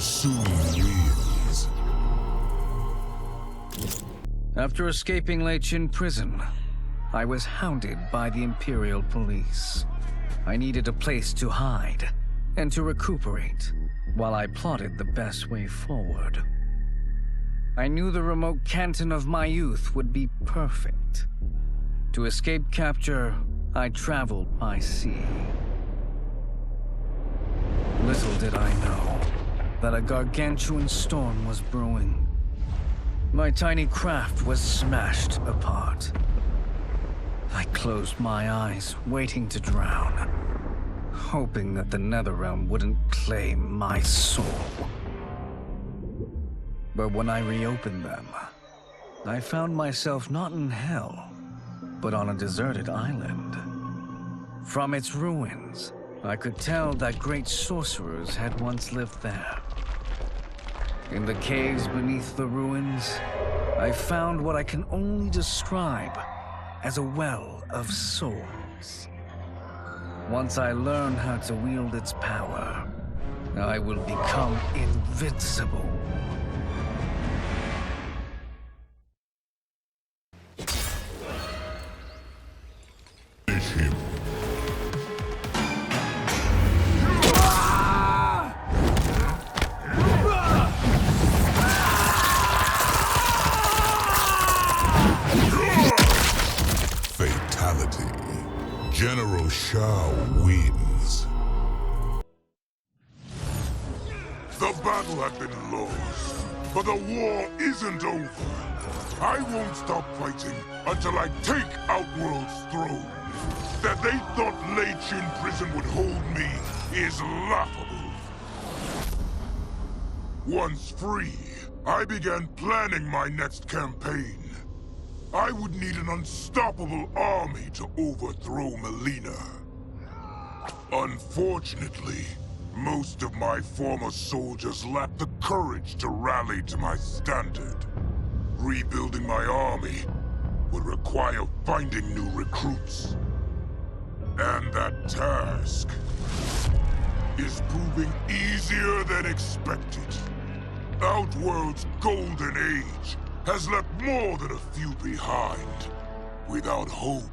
soon wins. After escaping Leichin prison, I was hounded by the Imperial Police. I needed a place to hide and to recuperate while I plotted the best way forward. I knew the remote canton of my youth would be perfect. To escape capture, I traveled by sea. Little did I know that a gargantuan storm was brewing. My tiny craft was smashed apart. I closed my eyes, waiting to drown, hoping that the Netherrealm wouldn't claim my soul. But when I reopened them, I found myself not in hell, but on a deserted island. From its ruins, I could tell that great sorcerers had once lived there. In the caves beneath the ruins, I found what I can only describe as a well of souls. Once I learn how to wield its power, I will become invincible. Finish him. Fatality. General Xiao wins. The battle had been lost, but the war isn't over. I won't stop fighting until I take Outworld's throne. That they thought Leichin prison would hold me is laughable. Once free, I began planning my next campaign. I would need an unstoppable army to overthrow Millina. Unfortunately, most of my former soldiers lacked the courage to rally to my standard. Rebuilding my army would require finding new recruits. And that task is proving easier than expected. Outworld's golden age has left more than a few behind. Without hope,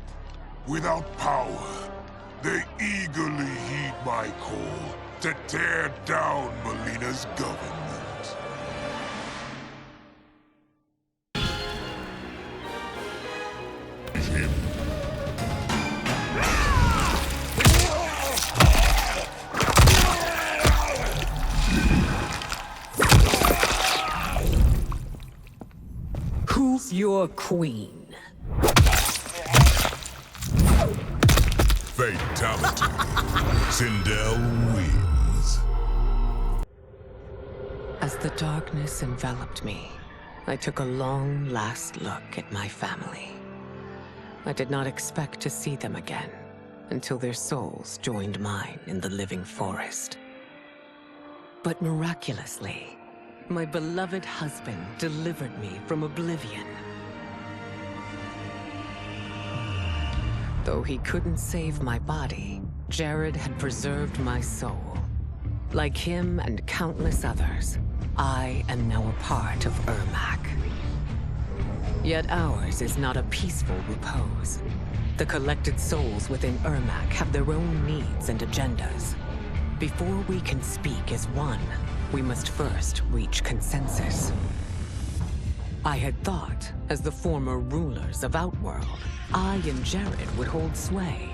without power, they eagerly heed my call to tear down Millina's government. Him. Who's your queen? Fatality. Sindel wins. As the darkness enveloped me, I took a long last look at my family. I did not expect to see them again until their souls joined mine in the living forest. But miraculously, my beloved husband delivered me from oblivion. Though he couldn't save my body, Jared had preserved my soul. Like him and countless others, I am now a part of Ermac. Yet ours is not a peaceful repose. The collected souls within Ermac have their own needs and agendas. Before we can speak as one, we must first reach consensus. I had thought, as the former rulers of Outworld, I and Jared would hold sway.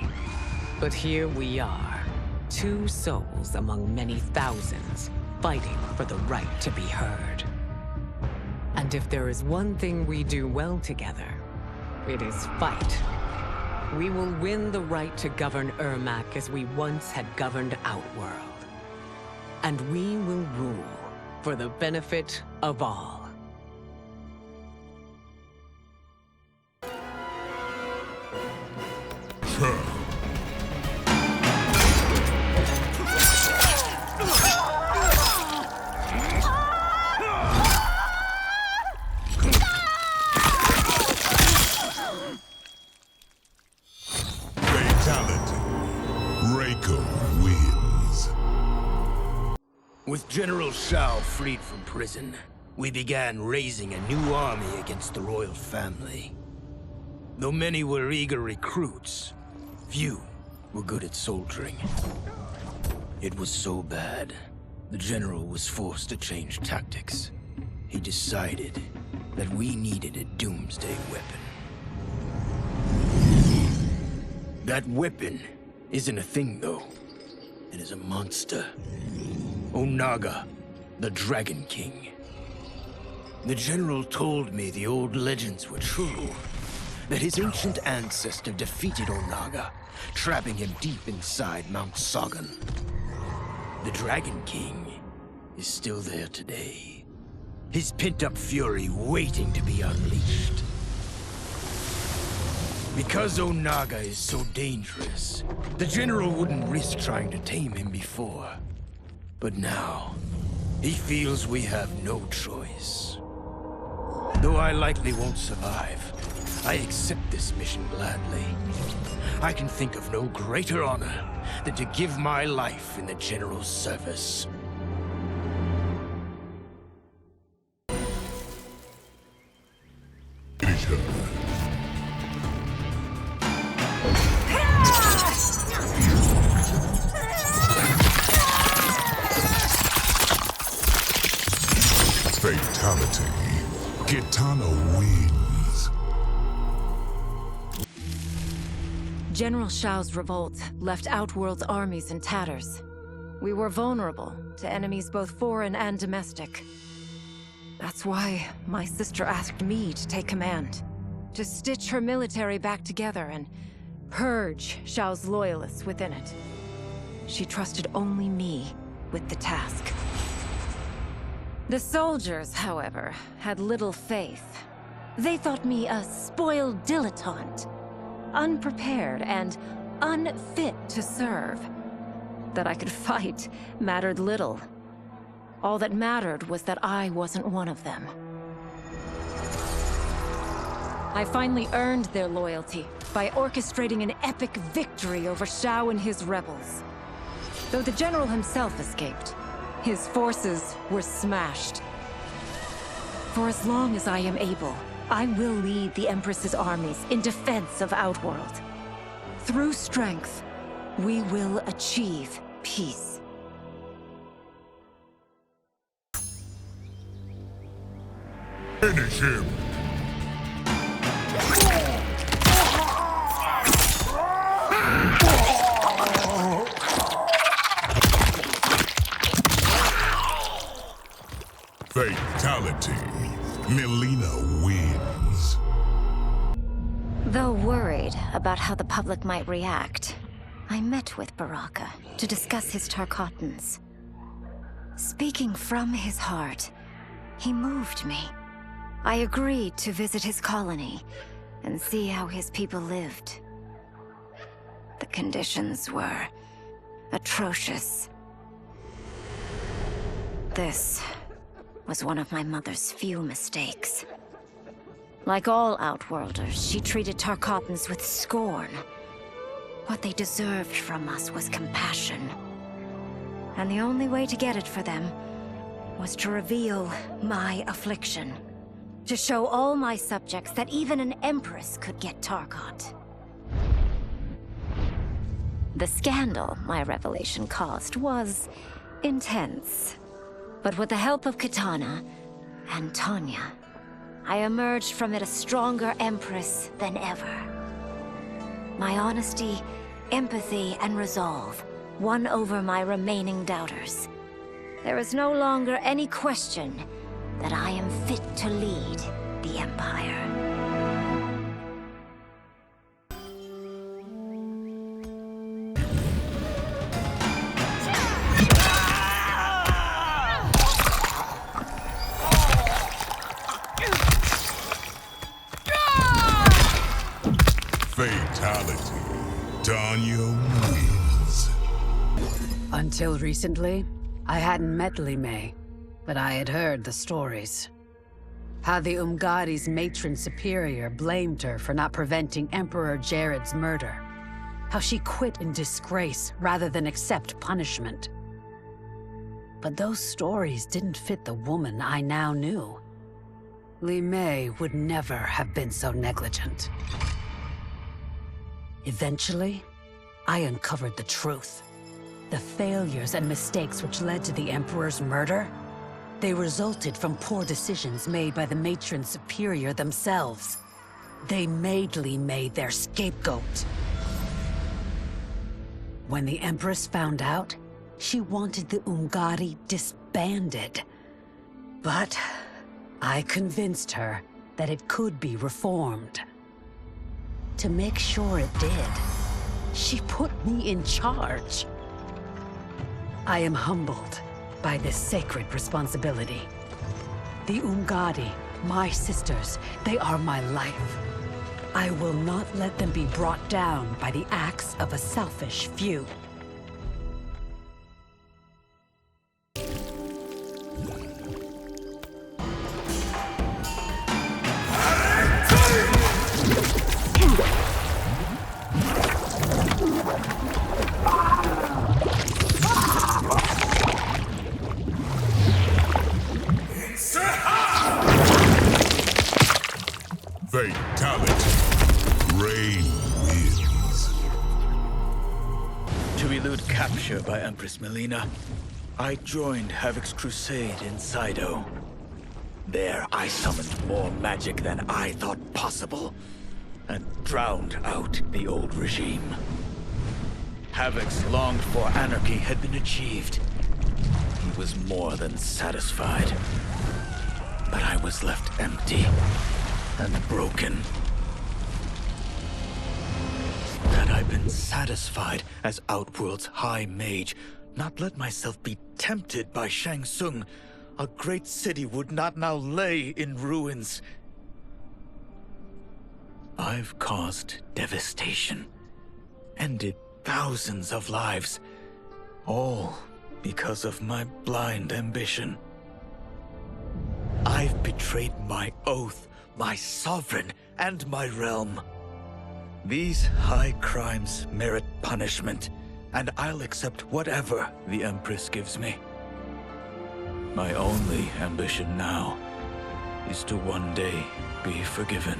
But here we are, two souls among many thousands, fighting for the right to be heard. And if there is one thing we do well together, it is fight. We will win the right to govern Ermac as we once had governed Outworld. And we will rule for the benefit of all. Fatality. Reiko wins. With General Xiao freed from prison, we began raising a new army against the royal family. Though many were eager recruits, few were good at soldiering. It was so bad, the general was forced to change tactics. He decided that we needed a doomsday weapon. That weapon isn't a thing, though. It is a monster. Onaga, the Dragon King. The general told me the old legends were true. That his ancient ancestor defeated Onaga, trapping him deep inside Mount Sagan. The Dragon King is still there today. His pent-up fury waiting to be unleashed. Because Onaga is so dangerous, the general wouldn't risk trying to tame him before. But now, he feels we have no choice. Though I likely won't survive, I accept this mission gladly. I can think of no greater honor than to give my life in the general's service. Fatality. Kitana wins. General Xiao's revolt left Outworld's armies in tatters. We were vulnerable to enemies both foreign and domestic. That's why my sister asked me to take command, to stitch her military back together and purge Xiao's loyalists within it. She trusted only me with the task. The soldiers, however, had little faith. They thought me a spoiled dilettante, unprepared and unfit to serve. That I could fight mattered little. All that mattered was that I wasn't one of them. I finally earned their loyalty by orchestrating an epic victory over Xiao and his rebels. Though the general himself escaped, his forces were smashed. For as long as I am able, I will lead the Empress's armies in defense of Outworld. Through strength, we will achieve peace. Finish him! Fatality. Millina wins. Though worried about how the public might react, I met with Baraka to discuss his Tarkatans. Speaking from his heart, he moved me. I agreed to visit his colony and see how his people lived. The conditions were atrocious. This was one of my mother's few mistakes. Like all Outworlders, she treated Tarkatans with scorn. What they deserved from us was compassion. And the only way to get it for them was to reveal my affliction. To show all my subjects that even an empress could get Tarkat. The scandal my revelation caused was intense. But with the help of Kitana and Tanya, I emerged from it a stronger empress than ever. My honesty, empathy, and resolve won over my remaining doubters. There is no longer any question that I am fit to lead the Empire. Fatality. Tanya wins. Until recently, I hadn't met Li Mei, but I had heard the stories. How the Umgadi's matron superior blamed her for not preventing Emperor Jared's murder. How she quit in disgrace rather than accept punishment. But those stories didn't fit the woman I now knew. Li Mei would never have been so negligent. Eventually, I uncovered the truth. The failures and mistakes which led to the Emperor's murder, they resulted from poor decisions made by the Matron Superior themselves. They made Li Mei their scapegoat. When the Empress found out, she wanted the Umgadi disbanded. But I convinced her that it could be reformed. To make sure it did, she put me in charge. I am humbled by this sacred responsibility. The Umgadi, my sisters, they are my life. I will not let them be brought down by the acts of a selfish few. Fatality. Rain wins. To elude capture by Empress Millina, I joined Haevic's crusade in Xiao. There I summoned more magic than I thought possible, and drowned out the old regime. Haevic's longed-for anarchy had been achieved. He was more than satisfied. But I was left empty and broken. Had I been satisfied as Outworld's High Mage, not let myself be tempted by Shang Song, a great city would not now lay in ruins. I've caused devastation, ended thousands of lives, all because of my blind ambition. I've betrayed my oath, my sovereign, and my realm. These high crimes merit punishment, and I'll accept whatever the Empress gives me. My only ambition now is to one day be forgiven.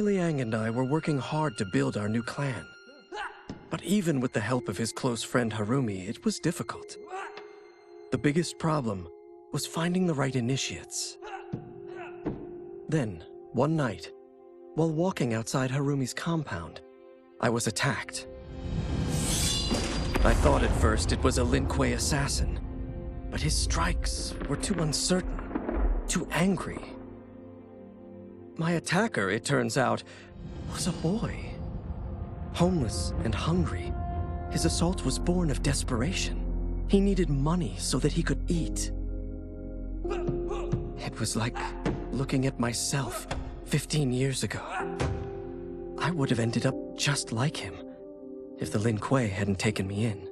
Liang and I were working hard to build our new clan. But even with the help of his close friend Harumi, it was difficult. The biggest problem was finding the right initiates. Then, one night, while walking outside Harumi's compound, I was attacked. I thought at first it was a Lin Kuei assassin, but his strikes were too uncertain, too angry. My attacker, it turns out, was a boy. Homeless and hungry, his assault was born of desperation. He needed money so that he could eat. It was like looking at myself 15 years ago. I would have ended up just like him if the Lin Kuei hadn't taken me in.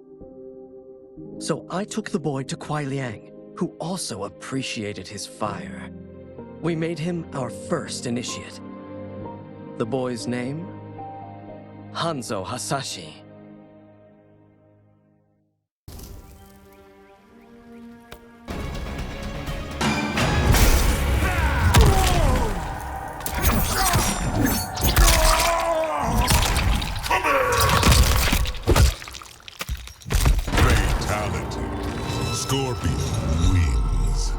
So I took the boy to Kuai Liang, who also appreciated his fire. We made him our first initiate. The boy's name? Hanzo Hasashi. Fatality. Scorpion wins.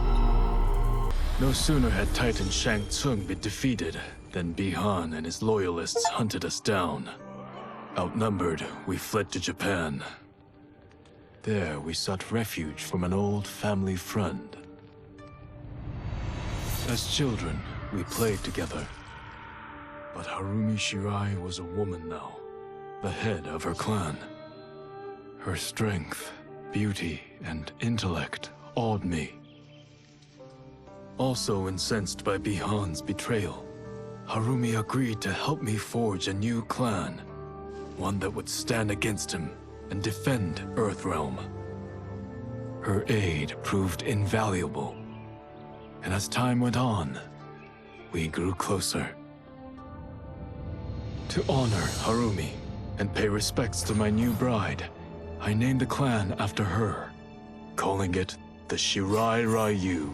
No sooner had Titan Shang Tsung been defeated than Bihan and his loyalists hunted us down. Outnumbered, we fled to Japan. There, we sought refuge from an old family friend. As children, we played together. But Harumi Shirai was a woman now, the head of her clan. Her strength, beauty, and intellect awed me. Also incensed by Bihan's betrayal, Harumi agreed to help me forge a new clan, one that would stand against him and defend Earthrealm. Her aid proved invaluable, and as time went on, we grew closer. To honor Harumi and pay respects to my new bride, I named the clan after her, calling it the Shirai Ryu.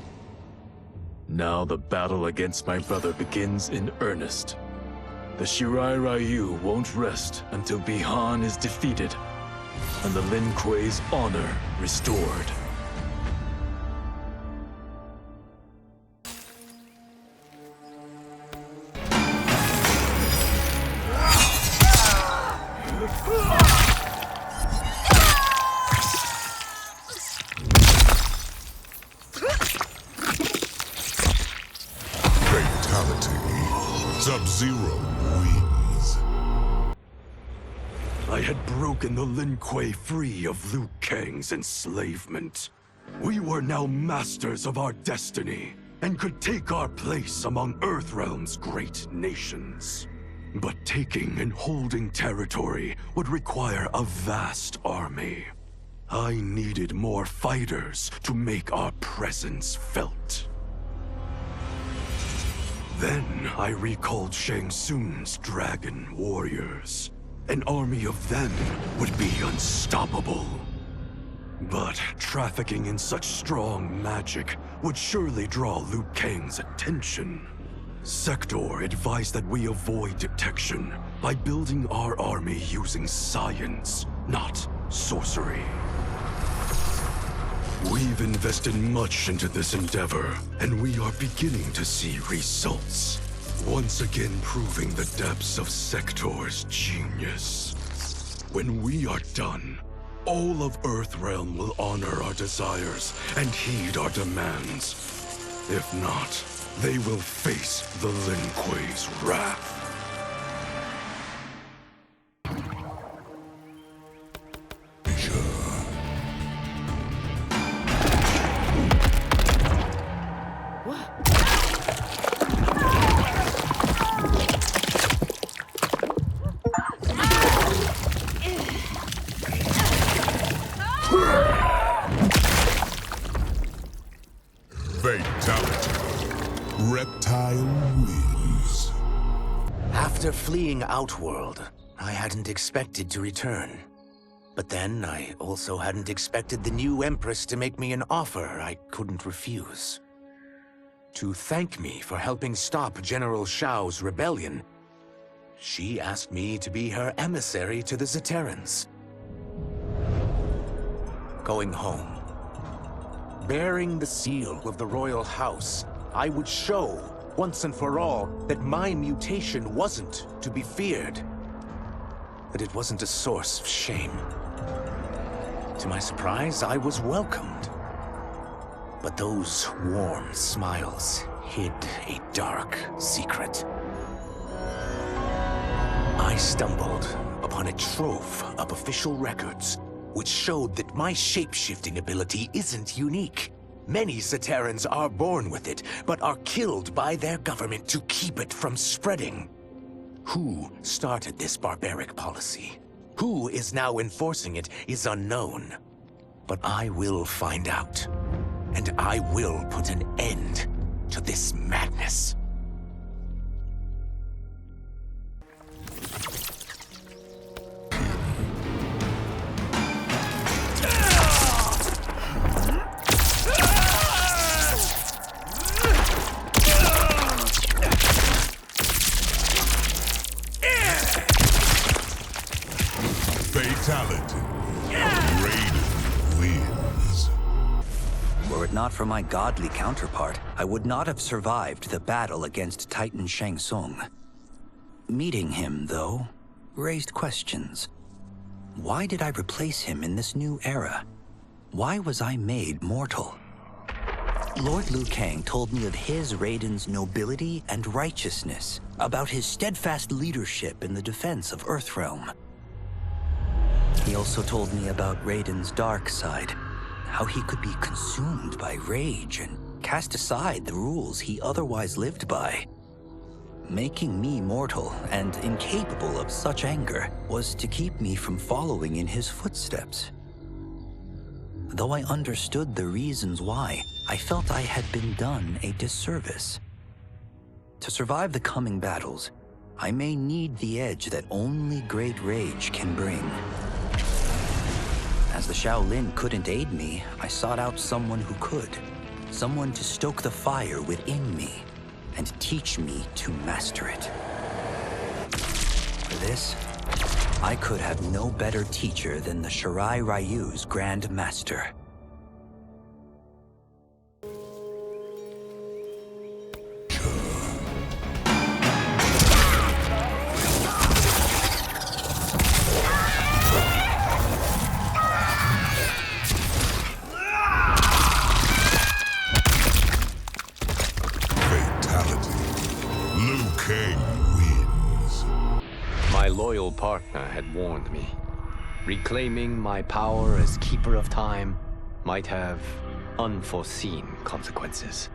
Now the battle against my brother begins in earnest. The Shirai Ryu won't rest until Bihan is defeated and the Lin Kuei's honor restored. Sub-Zero wins. I had broken the Lin Kuei free of Liu Kang's enslavement. We were now masters of our destiny, and could take our place among Earthrealm's great nations. But taking and holding territory would require a vast army. I needed more fighters to make our presence felt. Then I recalled Shang Tsung's dragon warriors. An army of them would be unstoppable. But trafficking in such strong magic would surely draw Liu Kang's attention. Sector advised that we avoid detection by building our army using science, not sorcery. We've invested much into this endeavor, and we are beginning to see results. Once again proving the depths of Sector's genius. When we are done, all of Earthrealm will honor our desires and heed our demands. If not, they will face the Lin Kuei's wrath. Fatality. Reptile wins. After fleeing Outworld, I hadn't expected to return. But then, I also hadn't expected the new Empress to make me an offer I couldn't refuse. To thank me for helping stop General Xiao's rebellion, she asked me to be her emissary to the Zaterrans. Going home, bearing the seal of the royal house, I would show, once and for all, that my mutation wasn't to be feared. That it wasn't a source of shame. To my surprise, I was welcomed. But those warm smiles hid a dark secret. I stumbled upon a trove of official records, which showed that my shape-shifting ability isn't unique. Many Zaterrans are born with it, but are killed by their government to keep it from spreading. Who started this barbaric policy? Who is now enforcing it is unknown. But I will find out. And I will put an end to this madness. Fatality. Raiden wins. Were it not for my godly counterpart, I would not have survived the battle against Titan Shang Song. Meeting him, though, raised questions. Why did I replace him in this new era? Why was I made mortal? Lord Liu Kang told me of his Raiden's nobility and righteousness, about his steadfast leadership in the defense of Earthrealm. He also told me about Raiden's dark side, how he could be consumed by rage and cast aside the rules he otherwise lived by. Making me mortal and incapable of such anger was to keep me from following in his footsteps. Though I understood the reasons why, I felt I had been done a disservice. To survive the coming battles, I may need the edge that only great rage can bring. As the Shaolin couldn't aid me, I sought out someone who could. Someone to stoke the fire within me and teach me to master it. For this, I could have no better teacher than the Shirai Ryu's Grand Master. Liu Kang wins. My loyal partner had warned me. Reclaiming my power as Keeper of Time might have unforeseen consequences.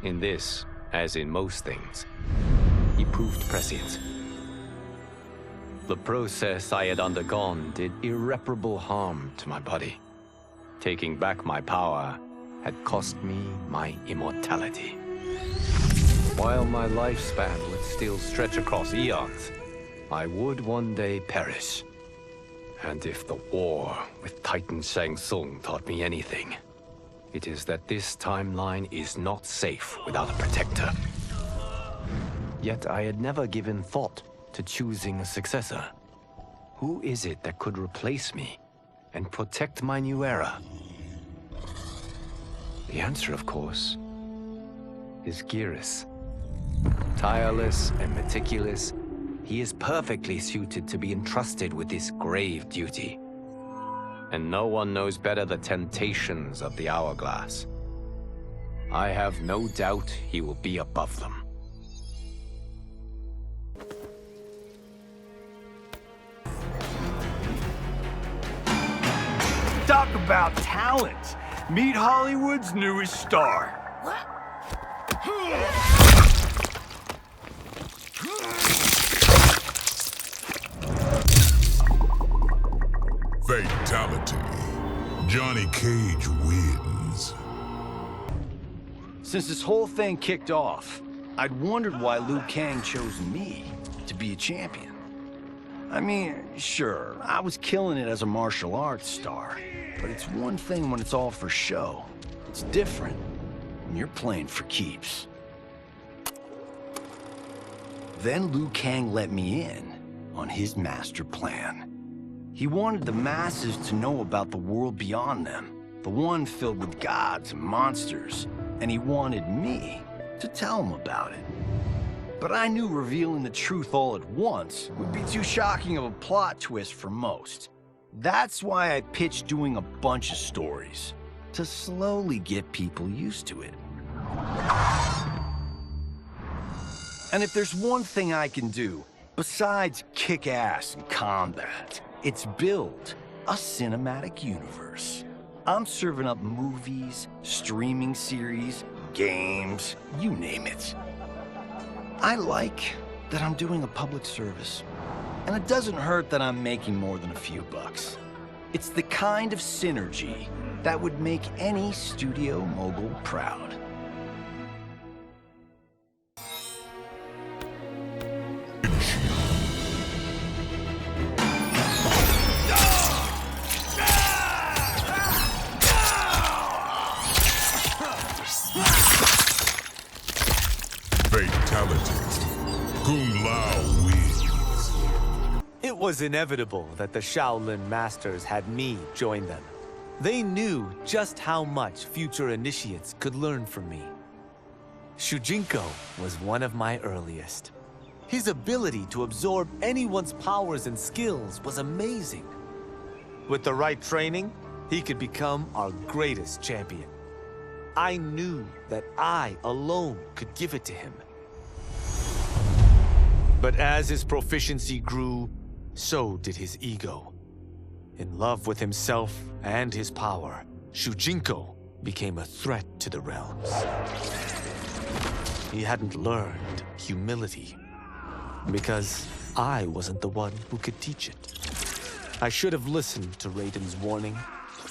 In this, as in most things, he proved prescient. The process I had undergone did irreparable harm to my body. Taking back my power had cost me my immortality. While my lifespan would still stretch across eons, I would one day perish. And if the war with Titan Shang Song taught me anything, it is that this timeline is not safe without a protector. Yet I had never given thought to choosing a successor. Who is it that could replace me and protect my new era? The answer, of course, is Geras. Tireless and meticulous, he is perfectly suited to be entrusted with this grave duty. And no one knows better the temptations of the hourglass. I have no doubt he will be above them. Talk about talent! Meet Hollywood's newest star. Fatality. Johnny Cage wins. Since this whole thing kicked off, I'd wondered why Liu Kang chose me to be a champion. I mean, sure, I was killing it as a martial arts star, but it's one thing when it's all for show. It's different when you're playing for keeps. Then Liu Kang let me in on his master plan. He wanted the masses to know about the world beyond them, the one filled with gods and monsters, and he wanted me to tell them about it. But I knew revealing the truth all at once would be too shocking of a plot twist for most. That's why I pitched doing a bunch of stories, to slowly get people used to it. And if there's one thing I can do, besides kick ass in combat, it's build a cinematic universe. I'm serving up movies, streaming series, games, you name it. I like that I'm doing a public service. And it doesn't hurt that I'm making more than a few bucks. It's the kind of synergy that would make any studio mogul proud. Fatality. Kung Lao wins. It was inevitable that the Shaolin Masters had me join them. They knew just how much future initiates could learn from me. Shujinko was one of my earliest. His ability to absorb anyone's powers and skills was amazing. With the right training, he could become our greatest champion. I knew that I alone could give it to him. But as his proficiency grew, so did his ego. In love with himself and his power, Shujinko became a threat to the realms. He hadn't learned humility, because I wasn't the one who could teach it. I should have listened to Raiden's warning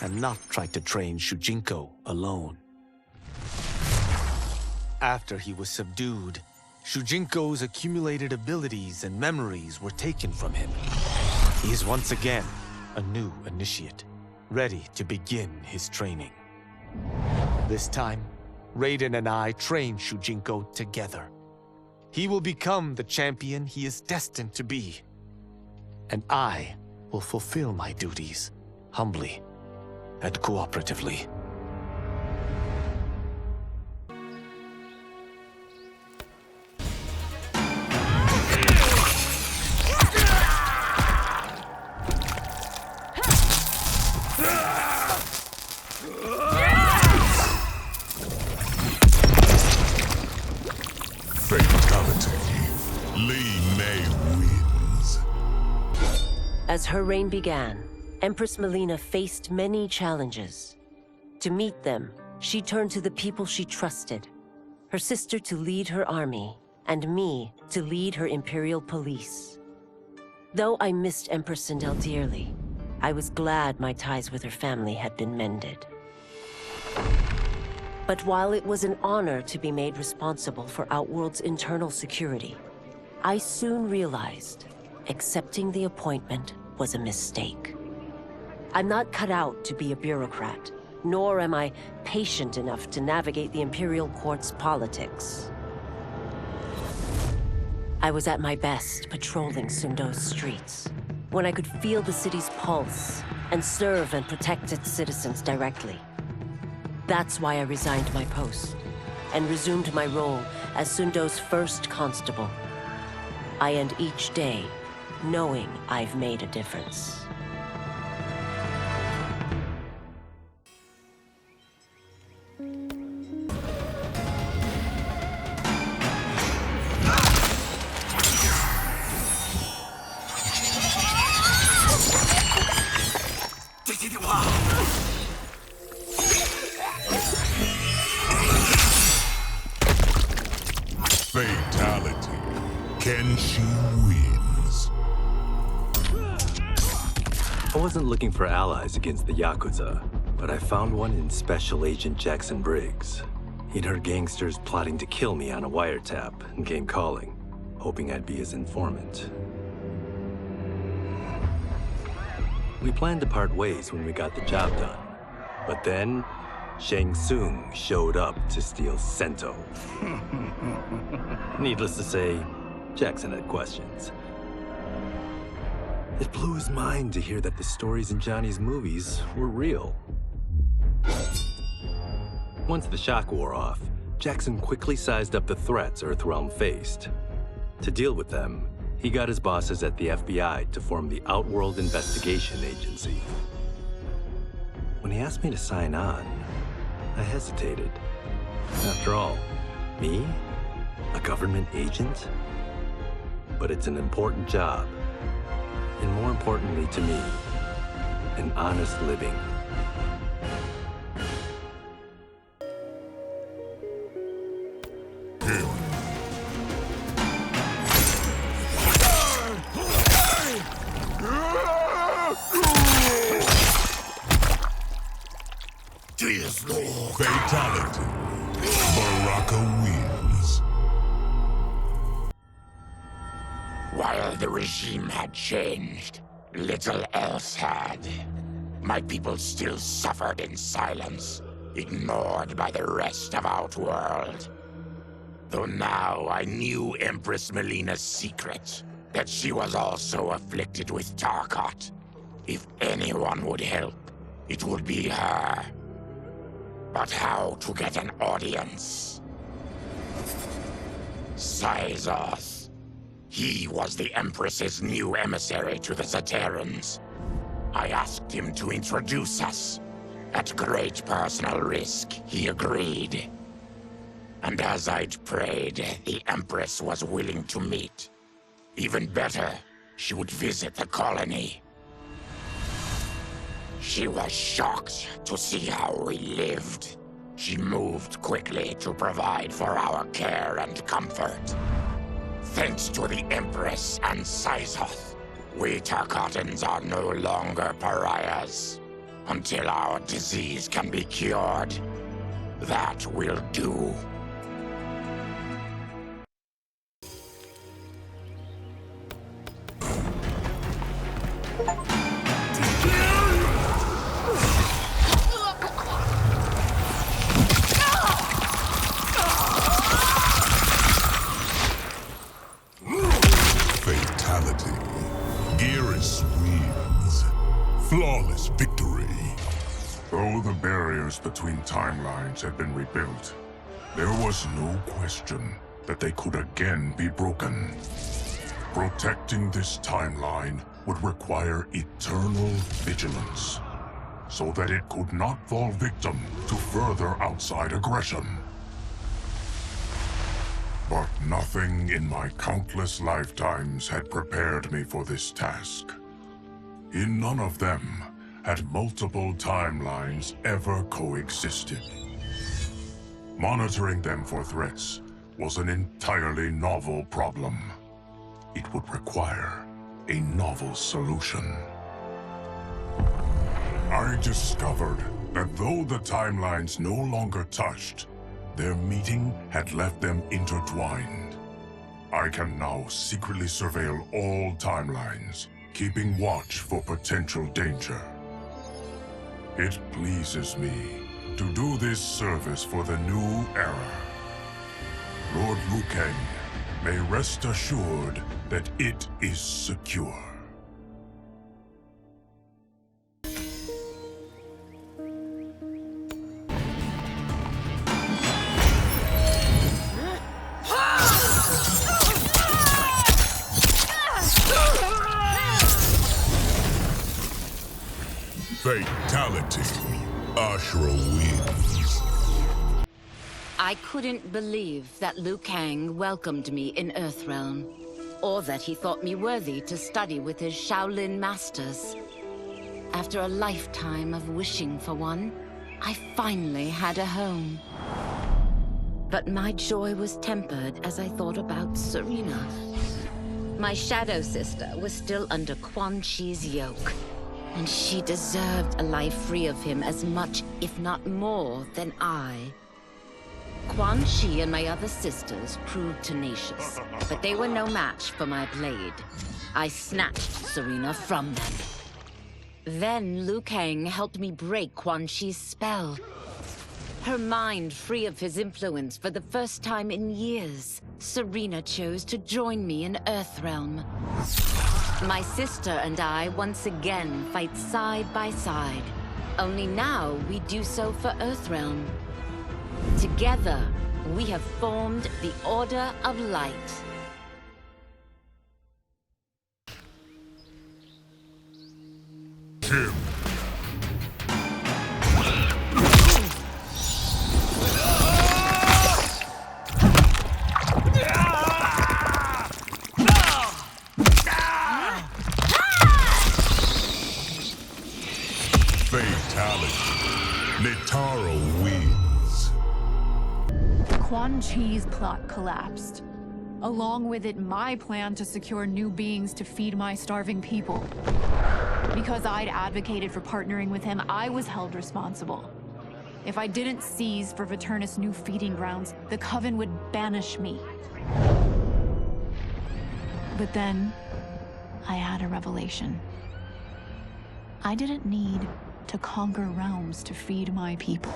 and not tried to train Shujinko alone. After he was subdued, Shujinko's accumulated abilities and memories were taken from him. He is once again a new initiate, ready to begin his training. This time, Raiden and I train Shujinko together. He will become the champion he is destined to be. And I will fulfill my duties, humbly and cooperatively. As her reign began, Empress Millina faced many challenges. To meet them, she turned to the people she trusted, her sister to lead her army, and me to lead her imperial police. Though I missed Empress Sindel dearly, I was glad my ties with her family had been mended. But while it was an honor to be made responsible for Outworld's internal security, I soon realized accepting the appointment was a mistake. I'm not cut out to be a bureaucrat, nor am I patient enough to navigate the Imperial Court's politics. I was at my best patrolling Sundo's streets, when I could feel the city's pulse and serve and protect its citizens directly. That's why I resigned my post and resumed my role as Sundo's first constable. I end each day knowing I've made a difference. Fatality. Kenshi wins. I wasn't looking for allies against the Yakuza, but I found one in Special Agent Jackson Briggs. He'd heard gangsters plotting to kill me on a wiretap and came calling, hoping I'd be his informant. We planned to part ways when we got the job done, but then Shang Song showed up to steal Sento. Needless to say, Jackson had questions. It blew his mind to hear that the stories in Johnny's movies were real. Once the shock wore off, Jackson quickly sized up the threats Earthrealm faced. To deal with them, he got his bosses at the FBI to form the Outworld Investigation Agency. When he asked me to sign on, I hesitated. After all, me? A government agent? But it's an important job. And more importantly to me, an honest living. Fatality. Baraka wins. While the regime had changed, little else had. My people still suffered in silence, ignored by the rest of Outworld. Though now I knew Empress Millina's secret, that she was also afflicted with Tarkat. If anyone would help, it would be her. But how to get an audience? Syzoth. He was the Empress's new emissary to the Zaterans. I asked him to introduce us. At great personal risk, he agreed. And as I'd prayed, the Empress was willing to meet. Even better, she would visit the colony. She was shocked to see how we lived. She moved quickly to provide for our care and comfort. Thanks to the Empress and Sizoth, we Tarkatans are no longer pariahs. Until our disease can be cured, that will do. Fatality. Geras wins. Flawless victory. Though the barriers between timelines had been rebuilt, there was no question that they could again be broken. Protecting this timeline would require eternal vigilance, so that it could not fall victim to further outside aggression. But nothing in my countless lifetimes had prepared me for this task. In none of them had multiple timelines ever coexisted. Monitoring them for threats was an entirely novel problem. It would require a novel solution. I discovered that though the timelines no longer touched, their meeting had left them intertwined. I can now secretly surveil all timelines, keeping watch for potential danger. It pleases me to do this service for the new era. Lord Liu Kang may rest assured that it is secure. Fatality. Ashura wins. I couldn't believe that Liu Kang welcomed me in Earthrealm, or that he thought me worthy to study with his Shaolin masters. After a lifetime of wishing for one, I finally had a home. But my joy was tempered as I thought about Serena. My shadow sister was still under Quan Chi's yoke, and she deserved a life free of him as much, if not more, than I. Quan Chi and my other sisters proved tenacious, but they were no match for my blade. I snatched Serena from them. Then Liu Kang helped me break Quan Chi's spell. Her mind free of his influence for the first time in years, Serena chose to join me in Earthrealm. My sister and I once again fight side by side. Only now we do so for Earthrealm. Together, we have formed the Order of Light. Kim. Fatality. Nitara wins. Quan Chi's plot collapsed. Along with it, my plan to secure new beings to feed my starving people. Because I'd advocated for partnering with him, I was held responsible. If I didn't seize for Viternus' new feeding grounds, the Coven would banish me. But then, I had a revelation. I didn't need to conquer realms to feed my people.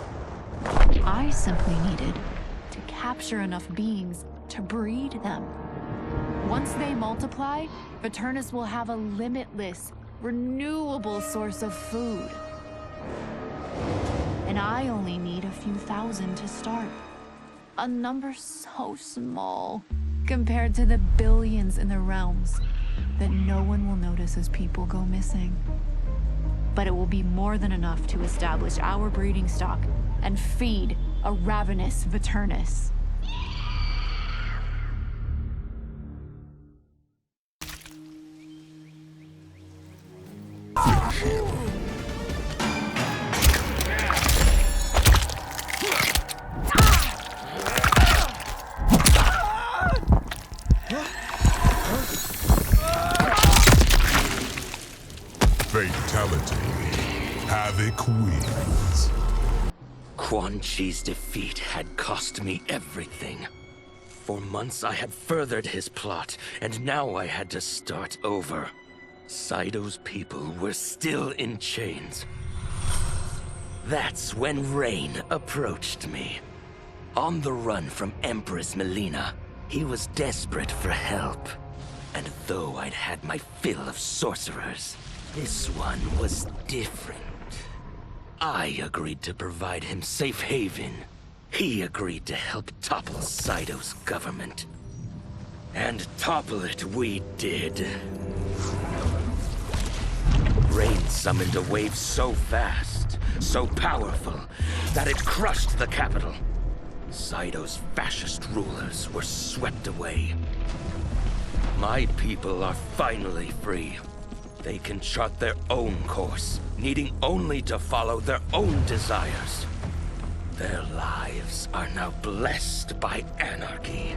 I simply needed to capture enough beings to breed them. Once they multiply, Viternus will have a limitless, renewable source of food. And I only need a few thousand to start. A number so small compared to the billions in the realms that no one will notice as people go missing. But it will be more than enough to establish our breeding stock and feed a ravenous Viternus. Fatality. Haebic wins. Quan Chi's defeat had cost me everything. For months I had furthered his plot, and now I had to start over. Saido's people were still in chains. That's when Rain approached me. On the run from Empress Millina, he was desperate for help. And though I'd had my fill of sorcerers, this one was different. I agreed to provide him safe haven. He agreed to help topple Saido's government. And topple it we did. Rain summoned a wave so fast, so powerful, that it crushed the capital. Saido's fascist rulers were swept away. My people are finally free. They can chart their own course, needing only to follow their own desires. Their lives are now blessed by anarchy.